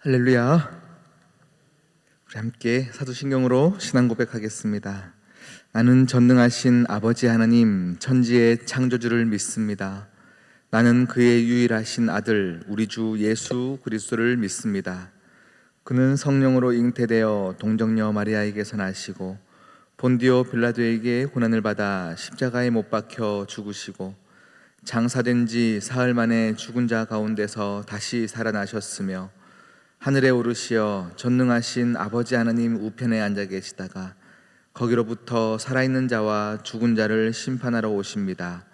할렐루야. 우리 함께 사도신경으로 신앙 고백하겠습니다. 나는 전능하신 아버지 하나님 천지의 창조주를 믿습니다. 나는 그의 유일하신 아들 우리 주 예수 그리스도를 믿습니다. 그는 성령으로 잉태되어 동정녀 마리아에게서 나시고 본디오 빌라도에게 고난을 받아 십자가에 못 박혀 죽으시고 장사된 지 사흘 만에 죽은 자 가운데서 다시 살아나셨으며 하늘에 오르시어 전능하신 아버지 하나님 우편에 앉아 계시다가 거기로부터 살아있는 자와 죽은 자를 심판하러 오십니다.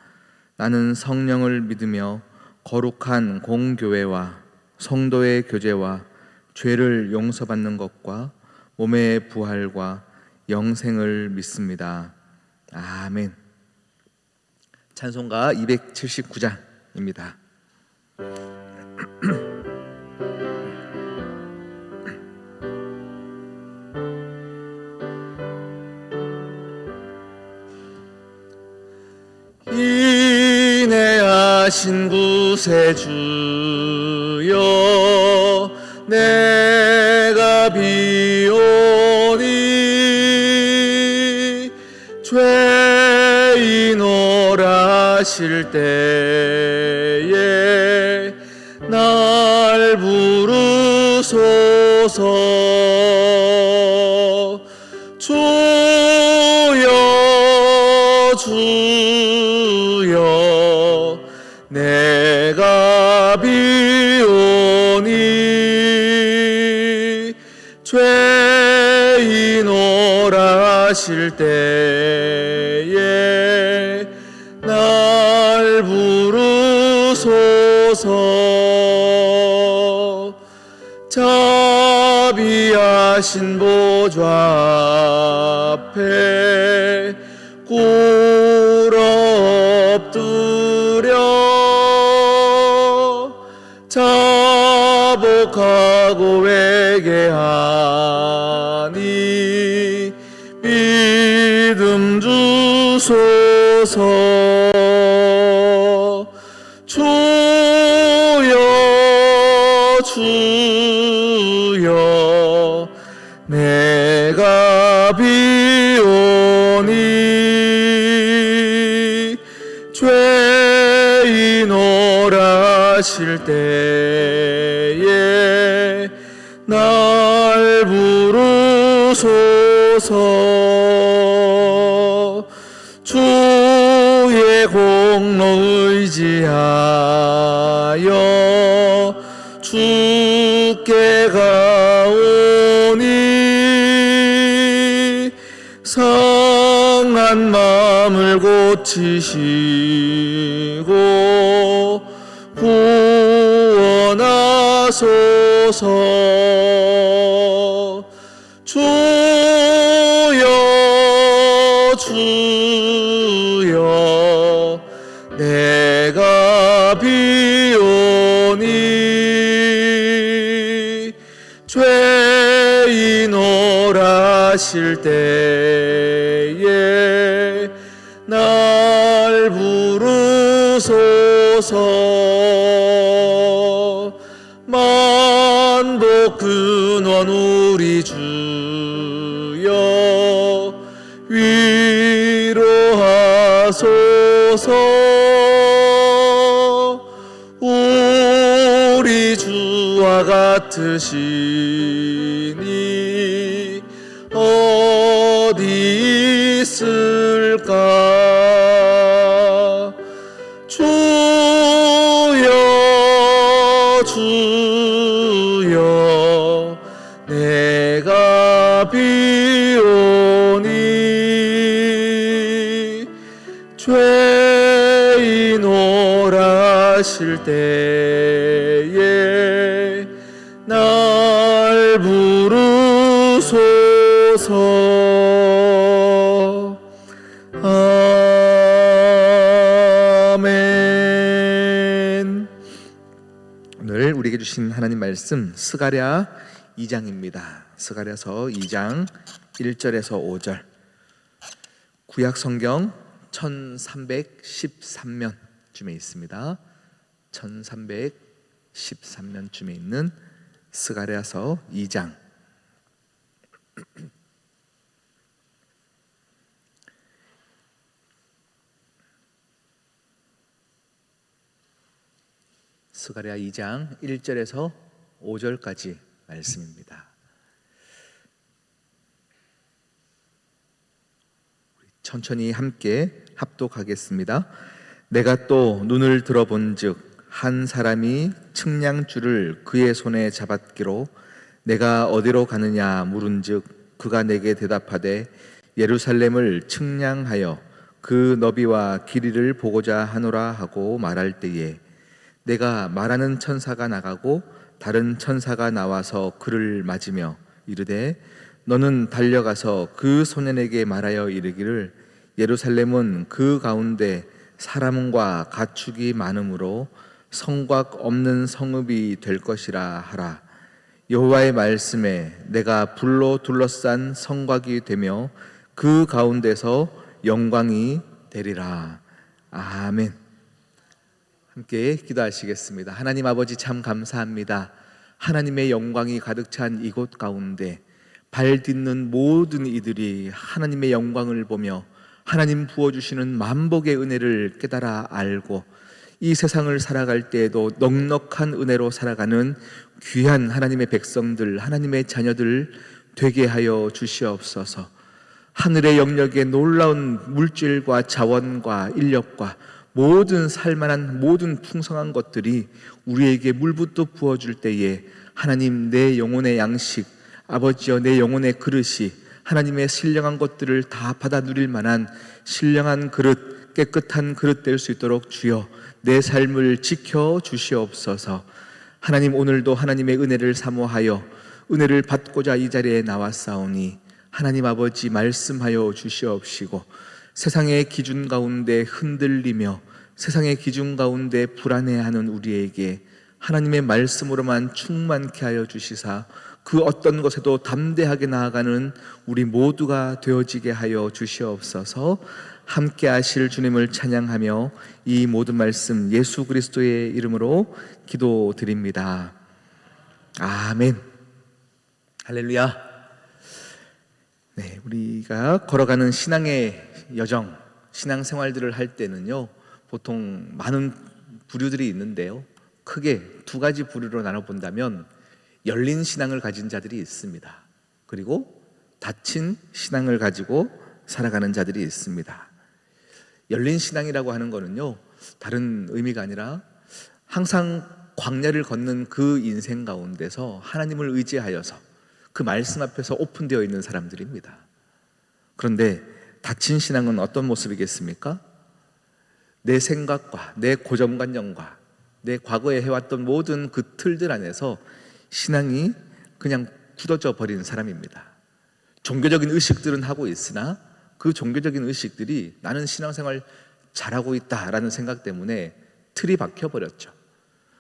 나는 성령을 믿으며 거룩한 공교회와 성도의 교제와 죄를 용서받는 것과 몸의 부활과 영생을 믿습니다. 아멘. 찬송가 279장입니다. 인내하신 구세주여 내가 비오니 죄인오라 하실 때에 날 부르소서. 주여 주여 내가 비오니 죄인오라 하실 때에 날 부르소서. 자비하신 보좌 앞에 꿇어 엎드려 자복하고 회개하니 믿음 주소서. 주여 주여 내가 비오니 죄인오라 하실 때에 날 부르소서. 주의 공로 의지하여 주께 가오니 상한 마음을 고치시고 구원하소서. 주여 주여 내가 비오니 죄인오라 하실 때에 날 부르소서. 만복 근원 우리 주여 위로하소서. 우리 주와 같으시니 어디 있을까. 주여 주여 내가 비오니 죄인오라 하실 때에 날 부르소서. 아멘. 오늘 우리에게 주신 하나님 말씀 스가랴 2장입니다. 스가랴서 2장 1절에서 5절. 구약 성경 1313면쯤에 있습니다. 1313면쯤에 있는 스가랴서 2장 스가랴 2장 1절에서 5절까지 말씀입니다. 천천히 함께 합독하겠습니다. 내가 또 눈을 들어본즉 한 사람이 측량줄을 그의 손에 잡았기로 내가 어디로 가느냐 물은즉 그가 내게 대답하되 예루살렘을 측량하여 그 너비와 길이를 보고자 하노라 하고 말할 때에 내가 말하는 천사가 나가고 다른 천사가 나와서 그를 맞으며 이르되 너는 달려가서 그 소년에게 말하여 이르기를 예루살렘은 그 가운데 사람과 가축이 많으므로 성곽 없는 성읍이 될 것이라 하라. 여호와의 말씀에 내가 불로 둘러싼 성곽이 되며 그 가운데서 영광이 되리라. 아멘. 함께 기도하시겠습니다. 하나님 아버지 참 감사합니다. 하나님의 영광이 가득 찬 이곳 가운데 발 딛는 모든 이들이 하나님의 영광을 보며 하나님 부어주시는 만복의 은혜를 깨달아 알고 이 세상을 살아갈 때에도 넉넉한 은혜로 살아가는 귀한 하나님의 백성들, 하나님의 자녀들 되게 하여 주시옵소서. 하늘의 영역에 놀라운 물질과 자원과 인력과 모든 살만한 모든 풍성한 것들이 우리에게 물붓도 부어줄 때에 하나님 내 영혼의 양식, 아버지여 내 영혼의 그릇이 하나님의 신령한 것들을 다 받아 누릴 만한 신령한 그릇, 깨끗한 그릇 될 수 있도록 주여 내 삶을 지켜 주시옵소서. 하나님 오늘도 하나님의 은혜를 사모하여 은혜를 받고자 이 자리에 나왔사오니 하나님 아버지 말씀하여 주시옵시고 세상의 기준 가운데 흔들리며 세상의 기준 가운데 불안해하는 우리에게 하나님의 말씀으로만 충만케 하여 주시사 그 어떤 것에도 담대하게 나아가는 우리 모두가 되어지게 하여 주시옵소서. 함께 하실 주님을 찬양하며 이 모든 말씀 예수 그리스도의 이름으로 기도드립니다. 아멘. 할렐루야. 네, 우리가 걸어가는 신앙의 여정, 신앙생활들을 할 때는요 보통 많은 부류들이 있는데요 크게 두 가지 부류로 나눠본다면 열린 신앙을 가진 자들이 있습니다. 그리고 닫힌 신앙을 가지고 살아가는 자들이 있습니다. 열린 신앙이라고 하는 거는요 다른 의미가 아니라 항상 광야를 걷는 그 인생 가운데서 하나님을 의지하여서 그 말씀 앞에서 오픈되어 있는 사람들입니다. 그런데 닫힌 신앙은 어떤 모습이겠습니까? 내 생각과 내 고정관념과 내 과거에 해왔던 모든 그 틀들 안에서 신앙이 그냥 굳어져 버린 사람입니다. 종교적인 의식들은 하고 있으나 그 종교적인 의식들이 나는 신앙생활 잘하고 있다라는 생각 때문에 틀이 박혀버렸죠.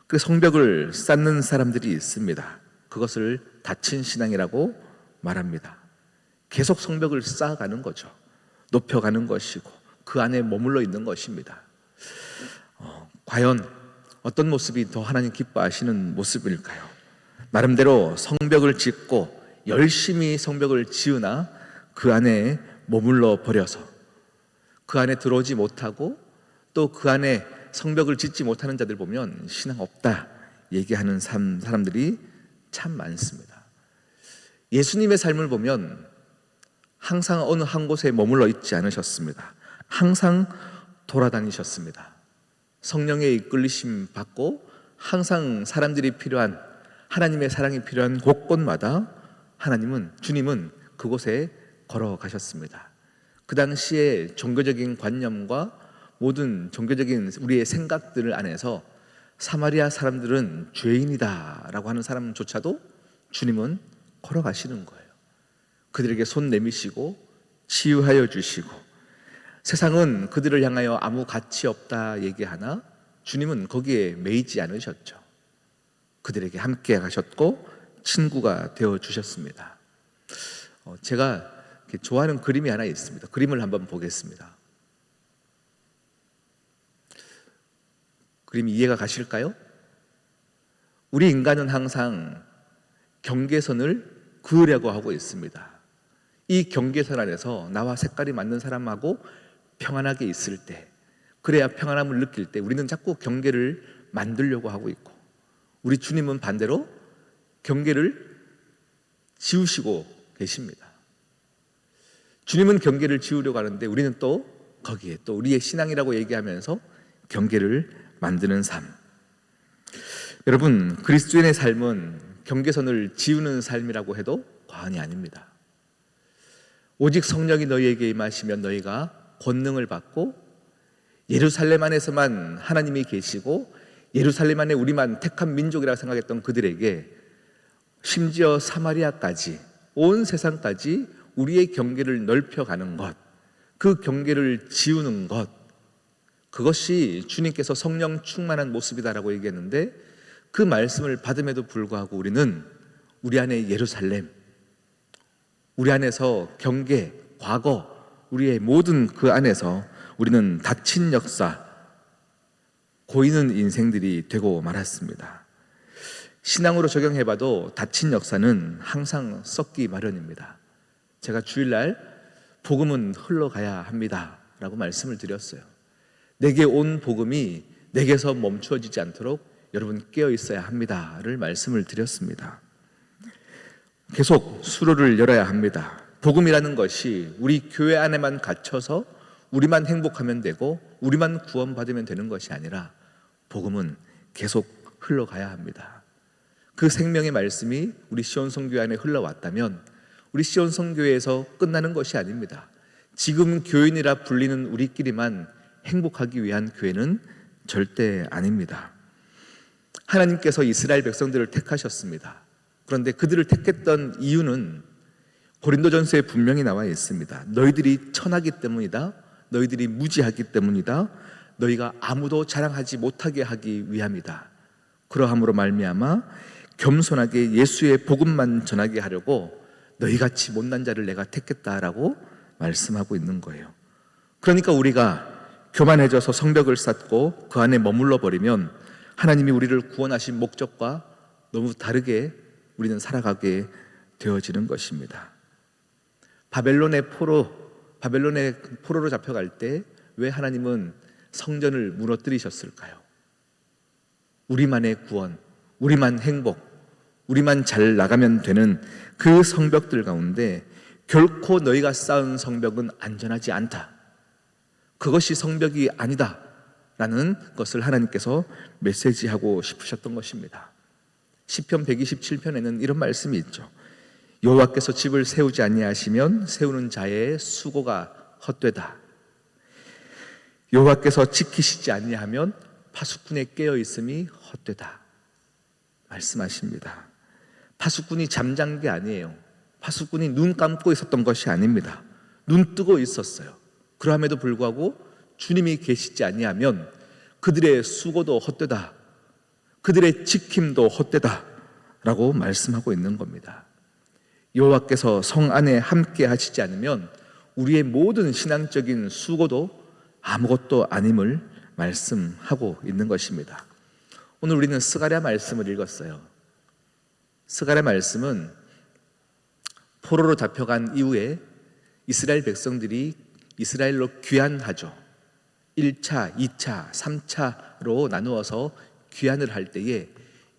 그 성벽을 쌓는 사람들이 있습니다. 그것을 닫힌 신앙이라고 말합니다. 계속 성벽을 쌓아가는 거죠. 높여가는 것이고 그 안에 머물러 있는 것입니다. 과연 어떤 모습이 더 하나님 기뻐하시는 모습일까요? 나름대로 성벽을 짓고 열심히 성벽을 지으나 그 안에 머물러 버려서 그 안에 들어오지 못하고 또 그 안에 성벽을 짓지 못하는 자들 보면 신앙 없다 얘기하는 사람들이 참 많습니다. 예수님의 삶을 보면 항상 어느 한 곳에 머물러 있지 않으셨습니다. 항상 돌아다니셨습니다. 성령의 이끌리심 받고 항상 사람들이 필요한 하나님의 사랑이 필요한 곳곳마다 주님은 그곳에 걸어가셨습니다. 그 당시에 종교적인 관념과 모든 종교적인 우리의 생각들 안에서 사마리아 사람들은 죄인이다라고 하는 사람조차도 주님은 걸어가시는 거예요. 그들에게 손 내미시고 치유하여 주시고 세상은 그들을 향하여 아무 가치 없다 얘기하나 주님은 거기에 매이지 않으셨죠. 그들에게 함께 가셨고 친구가 되어 주셨습니다. 제가 좋아하는 그림이 하나 있습니다. 그림을 한번 보겠습니다. 그림이 이해가 가실까요? 우리 인간은 항상 경계선을 그으려고 하고 있습니다. 이 경계선 안에서 나와 색깔이 맞는 사람하고 평안하게 있을 때, 그래야 평안함을 느낄 때 우리는 자꾸 경계를 만들려고 하고 있고, 우리 주님은 반대로 경계를 지우시고 계십니다. 주님은 경계를 지우려고 하는데 우리는 또 거기에 또 우리의 신앙이라고 얘기하면서 경계를 만드는 삶. 여러분, 그리스도인의 삶은 경계선을 지우는 삶이라고 해도 과언이 아닙니다. 오직 성령이 너희에게 임하시면 너희가 권능을 받고, 예루살렘 안에서만 하나님이 계시고 예루살렘 안에 우리만 택한 민족이라고 생각했던 그들에게 심지어 사마리아까지, 온 세상까지 우리의 경계를 넓혀가는 것, 그 경계를 지우는 것, 그것이 주님께서 성령 충만한 모습이다라고 얘기했는데, 그 말씀을 받음에도 불구하고 우리는 우리 안에 예루살렘, 우리 안에서 경계, 과거, 우리의 모든 그 안에서 우리는 닫힌 역사, 고이는 인생들이 되고 말았습니다. 신앙으로 적용해봐도 닫힌 역사는 항상 썩기 마련입니다. 제가 주일날 복음은 흘러가야 합니다 라고 말씀을 드렸어요. 내게 온 복음이 내게서 멈추어지지 않도록 여러분 깨어 있어야 합니다를 말씀을 드렸습니다. 계속 수로를 열어야 합니다. 복음이라는 것이 우리 교회 안에만 갇혀서 우리만 행복하면 되고 우리만 구원받으면 되는 것이 아니라 복음은 계속 흘러가야 합니다. 그 생명의 말씀이 우리 시온성교회 안에 흘러왔다면 우리 시온성교회에서 끝나는 것이 아닙니다. 지금 교인이라 불리는 우리끼리만 행복하기 위한 교회는 절대 아닙니다. 하나님께서 이스라엘 백성들을 택하셨습니다. 그런데 그들을 택했던 이유는 고린도전서에 분명히 나와 있습니다. 너희들이 천하기 때문이다. 너희들이 무지하기 때문이다. 너희가 아무도 자랑하지 못하게 하기 위함이다. 그러함으로 말미암아 겸손하게 예수의 복음만 전하게 하려고 너희같이 못난 자를 내가 택했다라고 말씀하고 있는 거예요. 그러니까 우리가 교만해져서 성벽을 쌓고 그 안에 머물러 버리면 하나님이 우리를 구원하신 목적과 너무 다르게 우리는 살아가게 되어지는 것입니다. 바벨론의 포로로 잡혀갈 때 왜 하나님은 성전을 무너뜨리셨을까요? 우리만의 구원, 우리만 행복, 우리만 잘 나가면 되는 그 성벽들 가운데 결코 너희가 쌓은 성벽은 안전하지 않다. 그것이 성벽이 아니다 라는 것을 하나님께서 메시지하고 싶으셨던 것입니다. 시편 127편에는 이런 말씀이 있죠. 여호와께서 집을 세우지 아니하시면 세우는 자의 수고가 헛되다. 여호와께서 지키시지 아니하면 파수꾼에 깨어 있음이 헛되다 말씀하십니다. 파수꾼이 잠잔 게 아니에요. 파수꾼이 눈 감고 있었던 것이 아닙니다. 눈 뜨고 있었어요. 그럼에도 불구하고 주님이 계시지 아니하면 그들의 수고도 헛되다, 그들의 지킴도 헛되다 라고 말씀하고 있는 겁니다. 여호와께서 성 안에 함께 하시지 않으면 우리의 모든 신앙적인 수고도 아무것도 아님을 말씀하고 있는 것입니다. 오늘 우리는 스가랴 말씀을 읽었어요. 스가랴 말씀은 포로로 잡혀간 이후에 이스라엘 백성들이 이스라엘로 귀환하죠. 1차, 2차, 3차로 나누어서 귀환을 할 때에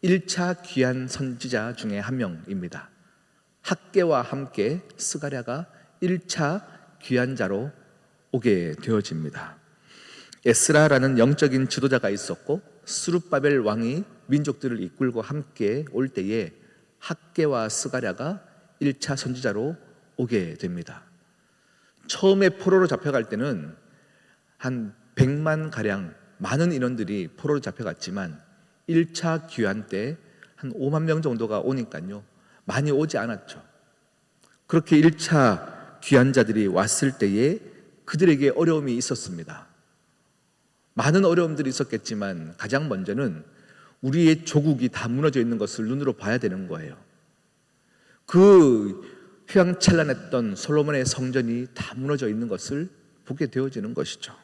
1차 귀환 선지자 중에 한 명입니다. 학개와 함께 스가랴가 1차 귀환자로 오게 되어집니다. 에스라라는 영적인 지도자가 있었고 스룹바벨 왕이 민족들을 이끌고 함께 올 때에 학개와 스가랴가 1차 선지자로 오게 됩니다. 처음에 포로로 잡혀갈 때는 한 100만 가량 많은 인원들이 포로로 잡혀갔지만 1차 귀환 때 한 5만 명 정도가 오니까요, 많이 오지 않았죠. 그렇게 1차 귀환자들이 왔을 때에 그들에게 어려움이 있었습니다. 많은 어려움들이 있었겠지만 가장 먼저는 우리의 조국이 다 무너져 있는 것을 눈으로 봐야 되는 거예요. 그 휘황찬란했던 솔로몬의 성전이 다 무너져 있는 것을 보게 되어지는 것이죠.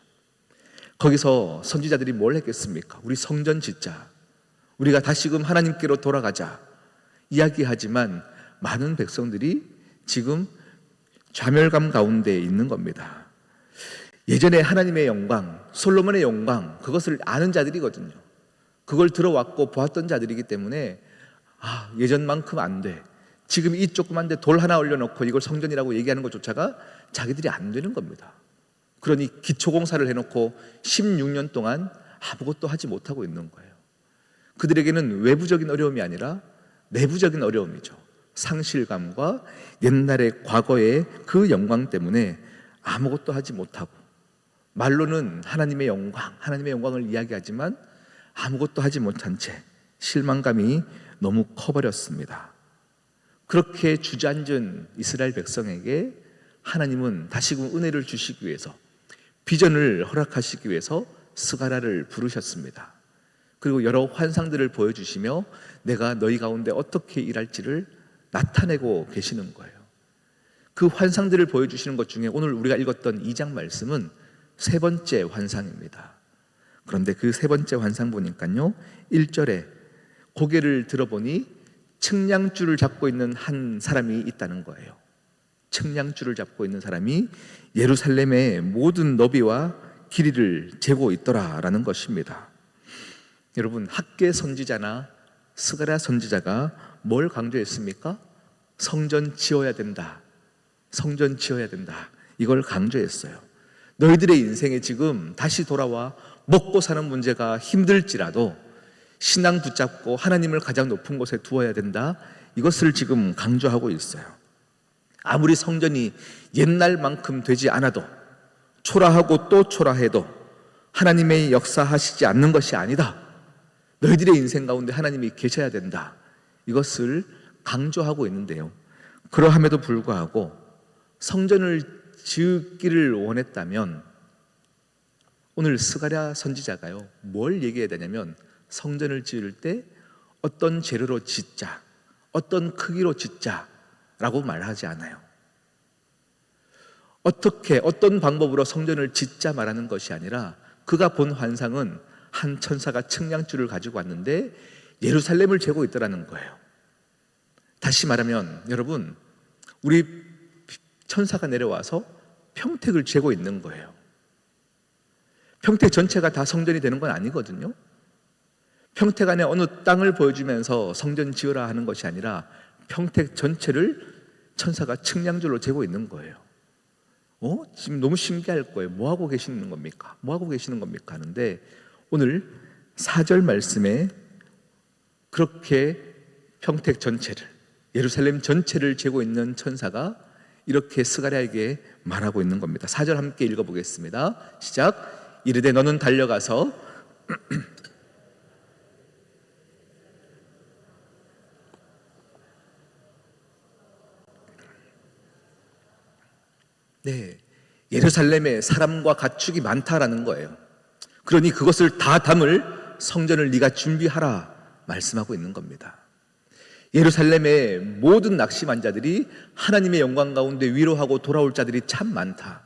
거기서 선지자들이 뭘 했겠습니까? 우리 성전 짓자, 우리가 다시금 하나님께로 돌아가자, 이야기하지만 많은 백성들이 지금 좌멸감 가운데 있는 겁니다. 예전에 하나님의 영광, 솔로몬의 영광, 그것을 아는 자들이거든요. 그걸 들어왔고 보았던 자들이기 때문에 예전만큼 안 돼. 지금 이 조그만 데 돌 하나 올려놓고 이걸 성전이라고 얘기하는 것조차가 자기들이 안 되는 겁니다. 그러니 기초공사를 해놓고 16년 동안 아무것도 하지 못하고 있는 거예요. 그들에게는 외부적인 어려움이 아니라 내부적인 어려움이죠. 상실감과 옛날의 과거의 그 영광 때문에 아무것도 하지 못하고, 말로는 하나님의 영광을 이야기하지만 아무것도 하지 못한 채 실망감이 너무 커버렸습니다. 그렇게 주저앉은 이스라엘 백성에게 하나님은 다시금 은혜를 주시기 위해서, 비전을 허락하시기 위해서 스가랴를 부르셨습니다. 그리고 여러 환상들을 보여주시며 내가 너희 가운데 어떻게 일할지를 나타내고 계시는 거예요. 그 환상들을 보여주시는 것 중에 오늘 우리가 읽었던 2장 말씀은 세 번째 환상입니다. 그런데 그 세 번째 환상 보니까요, 1절에 고개를 들어보니 측량줄을 잡고 있는 한 사람이 있다는 거예요. 측량줄을 잡고 있는 사람이 예루살렘의 모든 너비와 길이를 재고 있더라라는 것입니다. 여러분, 학개 선지자나 스가랴 선지자가 뭘 강조했습니까? 성전 지어야 된다. 성전 지어야 된다. 이걸 강조했어요. 너희들의 인생에 지금 다시 돌아와 먹고 사는 문제가 힘들지라도 신앙 붙잡고 하나님을 가장 높은 곳에 두어야 된다. 이것을 지금 강조하고 있어요. 아무리 성전이 옛날만큼 되지 않아도, 초라하고 또 초라해도 하나님의 역사하시지 않는 것이 아니다. 너희들의 인생 가운데 하나님이 계셔야 된다. 이것을 강조하고 있는데요, 그러함에도 불구하고 성전을 지으기를 원했다면 오늘 스가랴 선지자가요, 뭘 얘기해야 되냐면 성전을 지을 때 어떤 재료로 짓자, 어떤 크기로 짓자라고 말하지 않아요. 어떻게, 어떤 방법으로 성전을 짓자 말하는 것이 아니라 그가 본 환상은 한 천사가 측량줄을 가지고 왔는데 예루살렘을 재고 있더라는 거예요. 다시 말하면 여러분, 우리 천사가 내려와서 평택을 재고 있는 거예요. 평택 전체가 다 성전이 되는 건 아니거든요. 평택 안에 어느 땅을 보여주면서 성전 지으라 하는 것이 아니라 평택 전체를 천사가 측량줄로 재고 있는 거예요. 지금 너무 신기할 거예요. 뭐 하고 계시는 겁니까? 뭐 하고 계시는 겁니까? 하는데 오늘 4절 말씀에 그렇게 평택 전체를, 예루살렘 전체를 재고 있는 천사가 이렇게 스가랴에게 말하고 있는 겁니다. 4절 함께 읽어보겠습니다. 시작. 이르되 너는 달려가서 예루살렘에 사람과 가축이 많다라는 거예요. 그러니 그것을 다 담을 성전을 네가 준비하라 말씀하고 있는 겁니다. 예루살렘의 모든 낙심한 자들이 하나님의 영광 가운데 위로하고 돌아올 자들이 참 많다.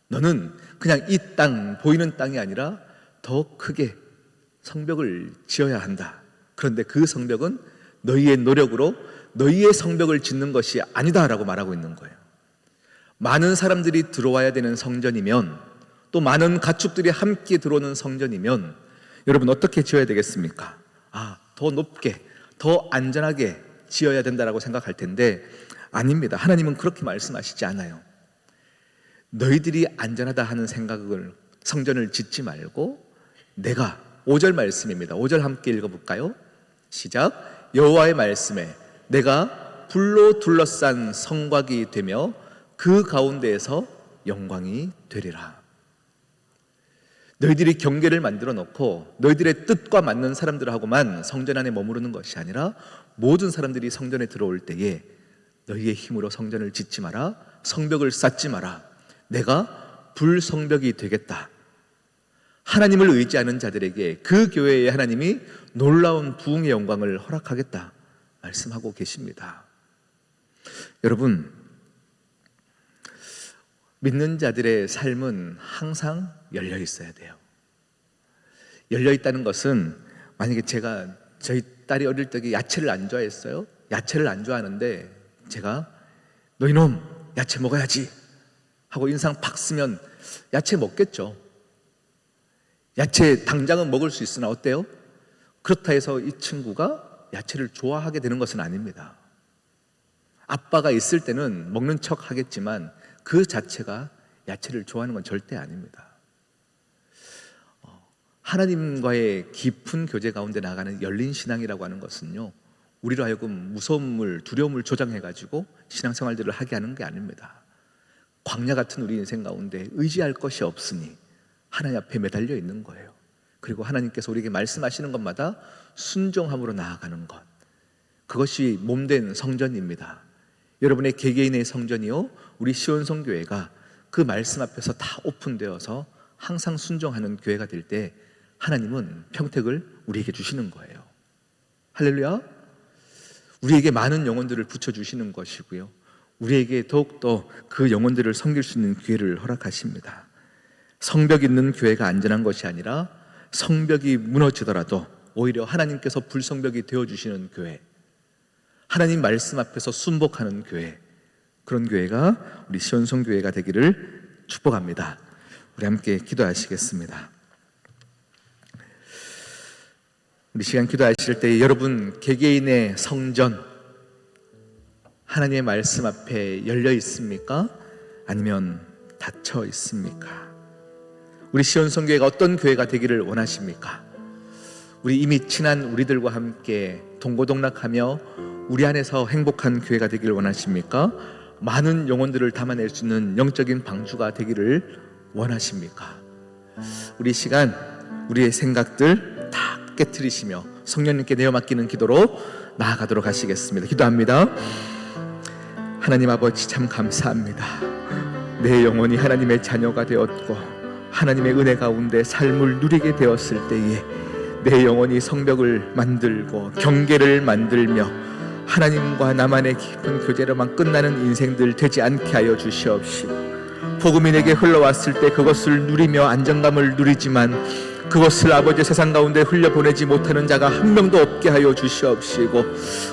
너는 그냥 이 땅, 보이는 땅이 아니라 더 크게 성벽을 지어야 한다. 그런데 그 성벽은 너희의 노력으로 너희의 성벽을 짓는 것이 아니다라고 말하고 있는 거예요. 많은 사람들이 들어와야 되는 성전이면, 또 많은 가축들이 함께 들어오는 성전이면 여러분 어떻게 지어야 되겠습니까? 더 높게, 더 안전하게 지어야 된다라고 생각할 텐데 아닙니다. 하나님은 그렇게 말씀하시지 않아요. 너희들이 안전하다 하는 생각을, 성전을 짓지 말고 내가, 5절 말씀입니다. 5절 함께 읽어볼까요? 시작. 여호와의 말씀에 내가 불로 둘러싼 성곽이 되며 그 가운데에서 영광이 되리라. 너희들이 경계를 만들어 놓고 너희들의 뜻과 맞는 사람들하고만 성전 안에 머무르는 것이 아니라 모든 사람들이 성전에 들어올 때에 너희의 힘으로 성전을 짓지 마라, 성벽을 쌓지 마라. 내가 불성벽이 되겠다. 하나님을 의지하는 자들에게 그 교회에 하나님이 놀라운 부흥의 영광을 허락하겠다 말씀하고 계십니다. 여러분, 믿는 자들의 삶은 항상 열려 있어야 돼요. 열려 있다는 것은, 만약에 저희 딸이 어릴 때 야채를 안 좋아했어요. 야채를 안 좋아하는데 제가 너 이놈 야채 먹어야지 하고 인상 팍 쓰면 야채 먹겠죠. 야채 당장은 먹을 수 있으나 어때요? 그렇다 해서 이 친구가 야채를 좋아하게 되는 것은 아닙니다. 아빠가 있을 때는 먹는 척 하겠지만 그 자체가 야채를 좋아하는 건 절대 아닙니다. 하나님과의 깊은 교제 가운데 나가는 열린 신앙이라고 하는 것은요, 우리로 하여금 무서움을, 두려움을 조장해가지고 신앙생활들을 하게 하는 게 아닙니다. 광야 같은 우리 인생 가운데 의지할 것이 없으니 하나님 앞에 매달려 있는 거예요. 그리고 하나님께서 우리에게 말씀하시는 것마다 순종함으로 나아가는 것, 그것이 몸된 성전입니다. 여러분의 개개인의 성전이요, 우리 시온성교회가 그 말씀 앞에서 다 오픈되어서 항상 순종하는 교회가 될 때 하나님은 평택을 우리에게 주시는 거예요. 할렐루야. 우리에게 많은 영혼들을 붙여주시는 것이고요, 우리에게 더욱더 그 영혼들을 섬길 수 있는 기회를 허락하십니다. 성벽 있는 교회가 안전한 것이 아니라 성벽이 무너지더라도 오히려 하나님께서 불성벽이 되어주시는 교회, 하나님 말씀 앞에서 순복하는 교회, 그런 교회가 우리 시온성교회가 되기를 축복합니다. 우리 함께 기도하시겠습니다. 우리 시간 기도하실 때 여러분 개개인의 성전, 하나님의 말씀 앞에 열려 있습니까? 아니면 닫혀 있습니까? 우리 시온성교회가 어떤 교회가 되기를 원하십니까? 우리 이미 친한 우리들과 함께 동고동락하며 우리 안에서 행복한 교회가 되기를 원하십니까? 많은 영혼들을 담아낼 수 있는 영적인 방주가 되기를 원하십니까? 우리 시간 우리의 생각들 다 깨트리시며 성령님께 내어 맡기는 기도로 나아가도록 하시겠습니다. 기도합니다. 하나님 아버지, 참 감사합니다. 내 영혼이 하나님의 자녀가 되었고 하나님의 은혜 가운데 삶을 누리게 되었을 때에 내 영혼이 성벽을 만들고 경계를 만들며 하나님과 나만의 깊은 교제로만 끝나는 인생들 되지 않게 하여 주시옵시고, 복음이 내게 흘러왔을 때 그것을 누리며 안정감을 누리지만 그것을 아버지 세상 가운데 흘려보내지 못하는 자가 한 명도 없게 하여 주시옵시고,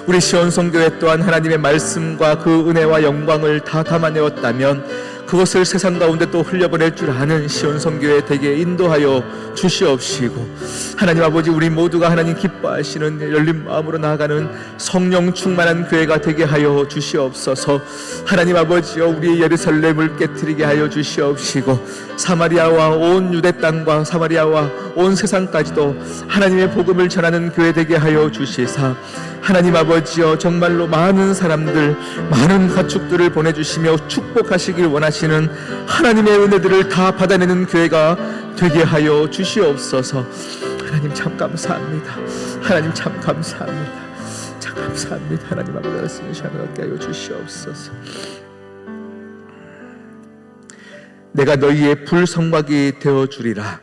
우리 시온성교회 또한 하나님의 말씀과 그 은혜와 영광을 다 담아내었다면 그것을 세상 가운데 또 흘려보낼 줄 아는 시온성교회 되게 인도하여 주시옵시고, 하나님 아버지, 우리 모두가 하나님 기뻐하시는 열린 마음으로 나아가는 성령 충만한 교회가 되게 하여 주시옵소서. 하나님 아버지여, 우리의 예루살렘을 깨트리게 하여 주시옵시고, 사마리아와 온 유대 땅과 사마리아와 온 세상까지도 하나님의 복음을 전하는 교회 되게 하여 주시사, 하나님 아버지여, 정말로 많은 사람들, 많은 가축들을 보내주시며 축복하시길 원하시는 하나님의 은혜들을 다 받아내는 교회가 되게 하여 주시옵소서. 하나님 참 감사합니다. 하나님 참 감사합니다. 참 감사합니다. 하나님 아버지, 말씀을 샤나게 하여 주시옵소서. 내가 너희의 불성곽이 되어주리라.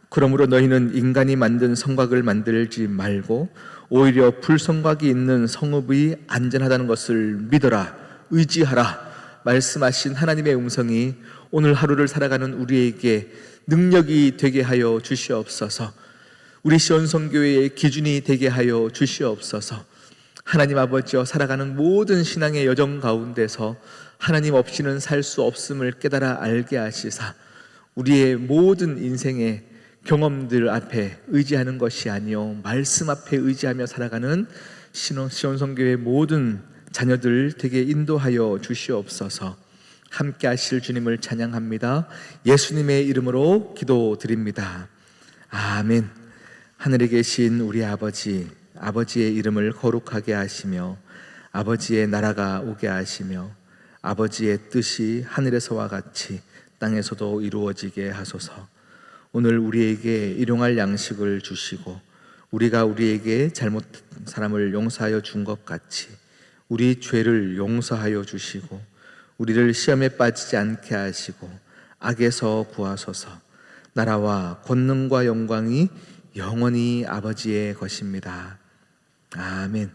그러므로 너희는 인간이 만든 성곽을 만들지 말고 오히려 불성곽이 있는 성읍이 안전하다는 것을 믿어라, 의지하라 말씀하신 하나님의 음성이 오늘 하루를 살아가는 우리에게 능력이 되게 하여 주시옵소서. 우리 시온성교회의 기준이 되게 하여 주시옵소서. 하나님 아버지여, 살아가는 모든 신앙의 여정 가운데서 하나님 없이는 살 수 없음을 깨달아 알게 하시사, 우리의 모든 인생의 경험들 앞에 의지하는 것이 아니요 말씀 앞에 의지하며 살아가는 시온성교회의 모든 자녀들 되게 인도하여 주시옵소서. 함께 하실 주님을 찬양합니다. 예수님의 이름으로 기도드립니다. 아멘. 하늘에 계신 우리 아버지, 아버지의 이름을 거룩하게 하시며 아버지의 나라가 오게 하시며 아버지의 뜻이 하늘에서와 같이 땅에서도 이루어지게 하소서. 오늘 우리에게 일용할 양식을 주시고 우리가 우리에게 잘못한 사람을 용서하여 준 것 같이 우리 죄를 용서하여 주시고 우리를 시험에 빠지지 않게 하시고 악에서 구하소서. 나라와 권능과 영광이 영원히 아버지의 것입니다. 아멘.